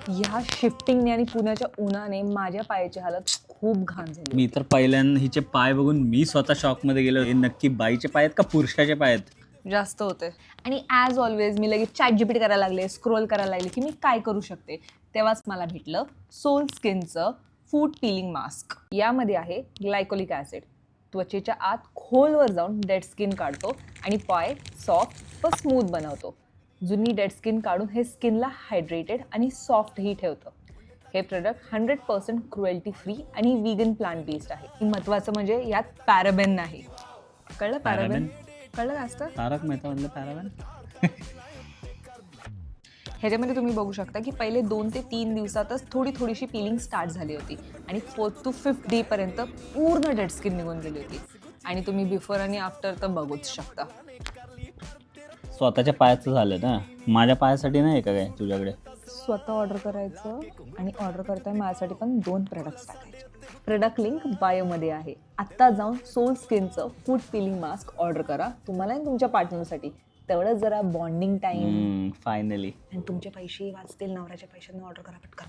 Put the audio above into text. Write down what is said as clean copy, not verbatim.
ह्या शिफ्टिंगने आणि पुण्याच्या उन्हाने माझ्या पायाची हालत खूप घाण झाली. मी तर पहिल्यांदा हिचे पाय बघून मी स्वतः शॉकमध्ये गेलो. हे नक्की बाईचे पाय आहेत का पुरुषाचे पाय आहेत? जास्त होते. आणि ॲज ऑलवेज मी लगेच ChatGPT करायला लागले, स्क्रोल करायला लागले की मी काय करू शकते. तेव्हाच मला भेटलं सोल स्किनचं फूट पिलिंग मास्क. यामध्ये आहे ग्लायकोलिक ॲसिड. त्वचेच्या आत खोलवर जाऊन डेड स्किन काढतो आणि पाय सॉफ्ट व स्मूथ बनवतो. जुनी डेड स्किन काढून हे स्किनला हायड्रेटेड आणि सॉफ्टही ठेवतं. हे प्रोडक्ट 100% क्रुएल्टी फ्री आणि व्हीगन प्लांट बेस्ड आहे. महत्त्वाचं म्हणजे यात पॅराबेन नाही. कळलं पॅराबेन? कळलं का असतं? तारक मेहता मधलं पॅराबेन. ह्याच्यामध्ये तुम्ही बघू शकता की पहिले 2 ते 3 दिवसातच थोडीशी पिलिंग स्टार्ट झाली होती आणि 4th to 5th डे पर्यंत पूर्ण डेड स्किन निघून गेली होती. आणि तुम्ही बिफोर आणि आफ्टर तर बघूच शकता. स्वतःच्या पायाचं झालं ना, माझ्या पायासाठी नाही का काय तुझ्याकडे? स्वतः ऑर्डर करायचं आणि ऑर्डर करताना माझ्यासाठी पण 2 प्रोडक्ट्स टाकायचे. प्रोडक्ट लिंक बायोमध्ये आहे. आत्ता जाऊन सोल स्किनचं फूट पिलिंग मास्क ऑर्डर करा, तुम्हाला आणि तुमच्या पार्टनरसाठी. तेवढंच जरा बॉन्डिंग टाईम फायनली. आणि तुमचे पैसे वाचतील. नवऱ्याच्या पैशांना ऑर्डर करा पटकन.